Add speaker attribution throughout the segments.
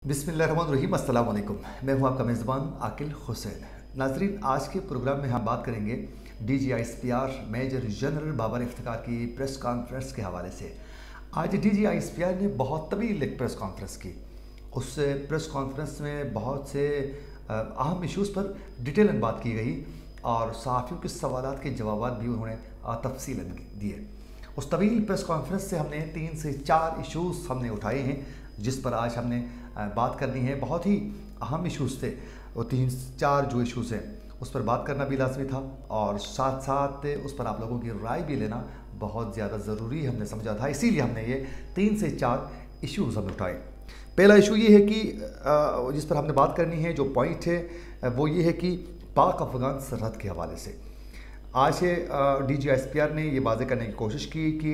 Speaker 1: बिस्मिल्लाहिर्रहमानिर्रहीम, अस्सलाम वालेकुम। मैं हूं आपका मेज़बान आकिल हुसैन। नाजरीन, आज के प्रोग्राम में हम बात करेंगे DGISPR major general Babar Iftikhar की प्रेस कॉन्फ्रेंस के हवाले से। आज DGISPR ने बहुत तवील एक प्रेस कॉन्फ्रेंस की। उस प्रेस कॉन्फ्रेंस में बहुत से अहम इश्यूज़ पर डिटेल बात की गई और सहाफ़ियों के सवालात के जवाब भी उन्होंने तफसीलन दिए। उस तवील प्रेस कॉन्फ्रेंस से हमने 3 से 4 इश्यूज़ हमने उठाए हैं जिस पर आज हमने बात करनी है। बहुत ही अहम इश्यूज़ थे वो 3-4 जो इश्यूज़ हैं उस पर बात करना भी लाजमी था और साथ साथ उस पर आप लोगों की राय भी लेना बहुत ज़्यादा ज़रूरी हमने समझा था। इसीलिए हमने ये 3 से 4 इश्यूज़ हमने उठाए। पहला इशू ये है कि जिस पर हमने बात करनी है, जो पॉइंट है वो ये है कि पाक अफ़गान सरहद के हवाले से आज DGISPR ने ये वाज़ेह करने की कोशिश की कि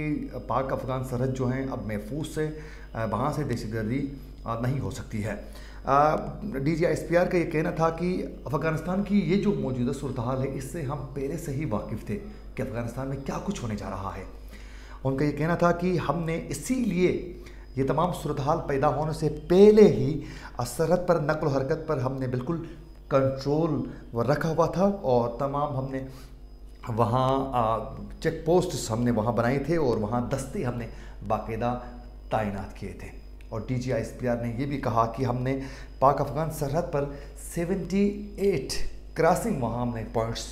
Speaker 1: पाक अफ़गान सरहद जो हैं अब महफूज से वहाँ से दहशतगर्दी नहीं हो सकती है। DGISPR का ये कहना था कि अफ़गानिस्तान की ये जो मौजूदा सूरत हाल है इससे हम पहले से ही वाकिफ़ थे कि अफ़गानिस्तान में क्या कुछ होने जा रहा है। उनका ये कहना था कि हमने इसीलिए ये तमाम सूरत हाल पैदा होने से पहले ही सरहद पर नक़्ल व हरकत पर हमने बिल्कुल कंट्रोल रखा हुआ था और तमाम हमने वहाँ चेक पोस्ट हमने वहाँ बनाए थे और वहाँ दस्ते हमने बाकायदा तैनात किए थे। और DGISPR ने ये भी कहा कि हमने पाक अफ़गान सरहद पर 78 क्रॉसिंग वहाँ हमने पॉइंट्स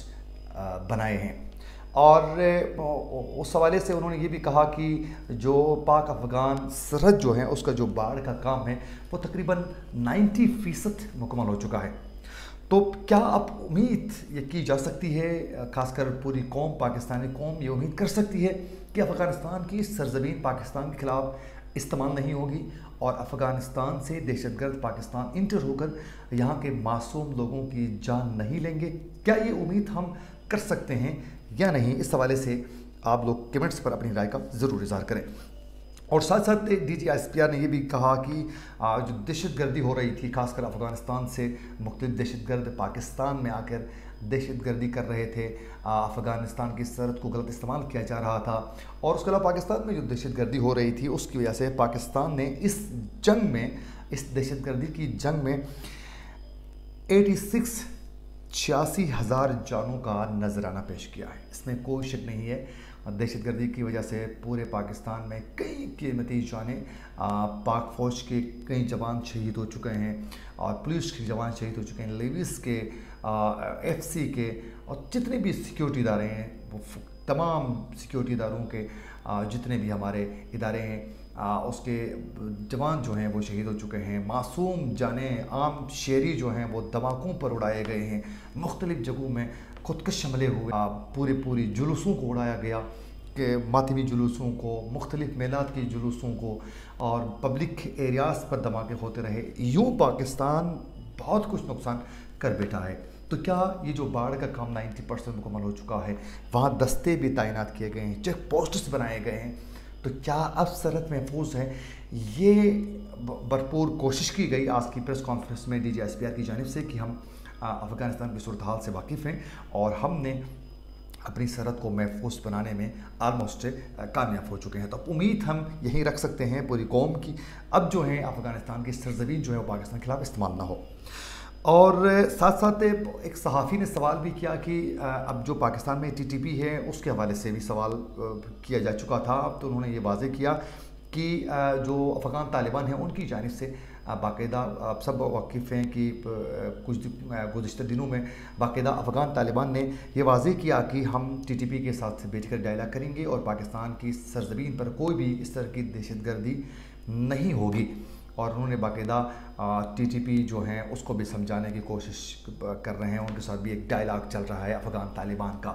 Speaker 1: बनाए हैं। और उस हवाले से उन्होंने ये भी कहा कि जो पाक अफ़गान सरहद जो है उसका जो बाढ़ का काम है वो तकरीबन 90% मुकम्मल हो चुका है। तो क्या अब उम्मीद ये की जा सकती है, खासकर पूरी कौम, पाकिस्तानी कौम ये उम्मीद कर सकती है कि अफ़गानिस्तान की सरज़मीन पाकिस्तान के ख़िलाफ़ इस्तेमाल नहीं होगी और अफ़गानिस्तान से दहशतगर्द पाकिस्तान इंटर होकर यहाँ के मासूम लोगों की जान नहीं लेंगे? क्या ये उम्मीद हम कर सकते हैं या नहीं? इस हवाले से आप लोग कमेंट्स पर अपनी राय का ज़रूर इज़हार करें। और साथ साथ DGISPR ने यह भी कहा कि जो दहशतगर्दी हो रही थी, खासकर अफ़गानिस्तान से मुख्तलिफ दहशतगर्द पाकिस्तान में आकर दहशतगर्दी कर रहे थे, अफ़गानिस्तान की सरहद को गलत इस्तेमाल किया जा रहा था और उसके अलावा पाकिस्तान में जो दहशतगर्दी हो रही थी उसकी वजह से पाकिस्तान ने इस जंग में, इस दहशतगर्दी की जंग में 86 हज़ार जानों का नजराना पेश किया है। इसमें कोई शक नहीं है। दहशतगर्दी की वजह से पूरे पाकिस्तान में कई कीमती जानें, पाक फ़ौज के कई जवान शहीद हो चुके हैं और पुलिस के जवान शहीद हो चुके हैं, लेविस के, FC के और जितने भी सिक्योरिटी इदारे हैं वो तमाम सिक्योरिटी इदारों के जितने भी हमारे इदारे हैं उसके जवान जो हैं वो शहीद हो चुके हैं। मासूम जानें, आम शहरी जो हैं वो धमाकों पर उड़ाए गए हैं। मुख्तलिफ़ जगहों में खुदकश हमले हुए, पूरी जुलूसों को उड़ाया गया कि मातमी जुलूसों को, मुख्तलिफ़ मेलाद के जुलूसों को और पब्लिक एरियाज़ पर धमाके होते रहे। यूँ पाकिस्तान बहुत कुछ नुकसान कर बैठा है। तो क्या ये जो बाढ़ का काम 90% मुकम्मल हो चुका है, वहाँ दस्ते भी तैनात किए गए हैं, चेक पोस्ट्स बनाए गए हैं, तो क्या अब सरहद महफूज है? ये भरपूर कोशिश की गई आज की प्रेस कॉन्फ्रेंस में DGISPR की जानिब से कि हम अफ़गानिस्तान की सूरत हाल से वाकिफ़ हैं और हमने अपनी सरहद को महफूज बनाने में आलमोस्ट कामयाब हो चुके हैं। तो अब उम्मीद हम यही रख सकते हैं पूरी कौम की, अब जो है अफ़गानिस्तान की सरज़मीन जो है वो पाकिस्तान के खिलाफ इस्तेमाल ना हो। और साथ साथ एक सहाफ़ी ने सवाल भी किया कि अब जो पाकिस्तान में TTP है उसके हवाले से भी सवाल किया जा चुका था। अब तो उन्होंने ये वाज़ेह किया कि जो अफ़गान तालिबान हैं उनकी जानिब से बाकायदा आप सब वाकिफ़ हैं कि कुछ गुज़िश्ता दिनों में बाकायदा अफ़गान तालिबान ने यह वाज़ेह किया कि हम TTP के साथ बैठकर डायलॉग करेंगे और पाकिस्तान की सरज़मीन पर कोई भी इस तरह की दहशतगर्दी नहीं होगी। और उन्होंने बाकायदा TTP जो हैं उसको भी समझाने की कोशिश कर रहे हैं, उनके साथ भी एक डायलॉग चल रहा है अफ़गान तालिबान का।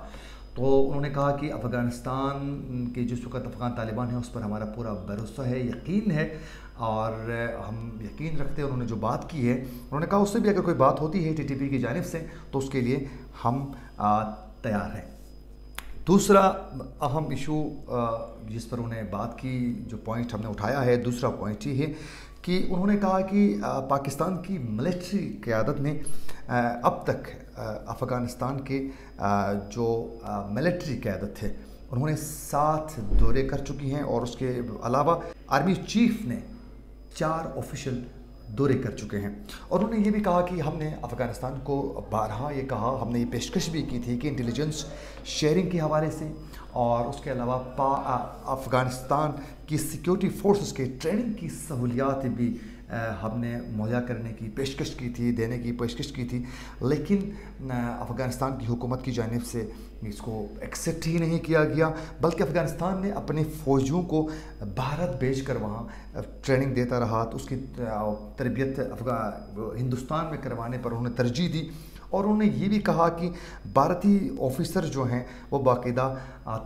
Speaker 1: तो उन्होंने कहा कि अफ़गानिस्तान के जिस वक्त अफ़गान तालिबान है उस पर हमारा पूरा भरोसा है, यकीन है और हम यकीन रखते हैं। उन्होंने जो बात की है, उन्होंने कहा उससे भी अगर कोई बात होती है TTP की जानिब से तो उसके लिए हम तैयार हैं। दूसरा अहम इशू जिस पर उन्हें बात की, जो पॉइंट हमने उठाया है, दूसरा पॉइंट ये है कि उन्होंने कहा कि पाकिस्तान की मिलिट्री क़यादत ने अब तक अफ़गानिस्तान के जो मिलिट्री क़यादत थे उन्होंने 7 दौरे कर चुकी हैं और उसके अलावा आर्मी चीफ ने 4 ऑफिशियल दौरे कर चुके हैं। और उन्होंने ये भी कहा कि हमने अफ़गानिस्तान को बारहा ये कहा, हमने ये पेशकश भी की थी कि इंटेलिजेंस शेयरिंग के हवाले से और उसके अलावा अफ़गानिस्तान की सिक्योरिटी फोर्सेस के ट्रेनिंग की सहूलियात भी हमने मुहैया करने की पेशकश की थी, देने की पेशकश की थी, लेकिन अफ़गानिस्तान की हुकूमत की जानिब से इसको एक्सेप्ट ही नहीं किया गया, बल्कि अफ़गानिस्तान ने अपने फ़ौजियों को भारत भेज कर वहाँ ट्रेनिंग देता रहा। तो उसकी तरबियत हिंदुस्तान में करवाने पर उन्होंने तरजीह दी। और उन्होंने ये भी कहा कि भारतीय ऑफिसर जो हैं वो बाकायदा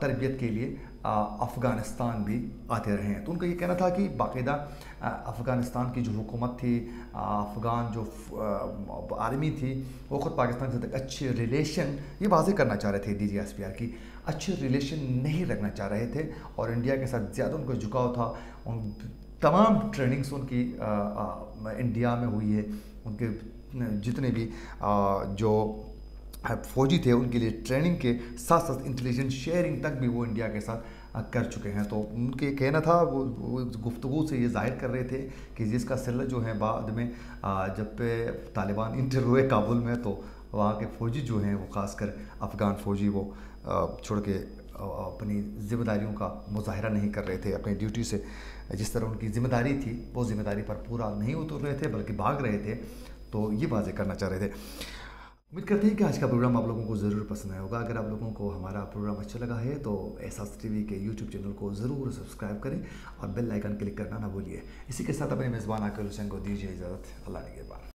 Speaker 1: तरबियत के लिए अफ़गानिस्तान भी आते रहे हैं। तो उनका ये कहना था कि बाकायदा अफ़गानिस्तान की जो हुकूमत थी, अफ़गान जो आर्मी थी, वो ख़ुद पाकिस्तान के साथ अच्छे रिलेशन ये वाज़ेह करना चाह रहे थे DGSPR की अच्छे रिलेशन नहीं रखना चाह रहे थे और इंडिया के साथ ज़्यादा उनको झुकाव था। उन तमाम ट्रेनिंग्स उनकी इंडिया में हुई है, उनके जितने भी जो फ़ौजी थे उनके लिए ट्रेनिंग के साथ साथ इंटेलिजेंस शेयरिंग तक भी वो इंडिया के साथ कर चुके हैं। तो उनके कहना था, वो गुफ्तगू से ये ज़ाहिर कर रहे थे कि जिसका सिला जो है बाद में जब पे तालिबान इंटर हुए काबुल में, तो वहाँ के फ़ौजी जो हैं वो ख़ासकर अफ़गान फ़ौजी वो छोड़ के अपनी ज़िम्मेदारियों का मुजाहरा नहीं कर रहे थे, अपनी ड्यूटी से जिस तरह उनकी ज़िम्मेदारी थी वो ज़िम्मेदारी पर पूरा नहीं उतर रहे थे बल्कि भाग रहे थे। तो ये वाज़ेह करना चाह रहे थे। उम्मीद करते हैं कि आज का प्रोग्राम आप लोगों को ज़रूर पसंद आया होगा। अगर आप लोगों को हमारा प्रोग्राम अच्छा लगा है तो एहसास टीवी के YouTube चैनल को ज़रूर सब्सक्राइब करें और बेल आइकन क्लिक करना ना भूलिए। इसी के साथ अपने मेज़बान आकिल हुसैन को दीजिए इजाज़त। अल्लाह निगहबान।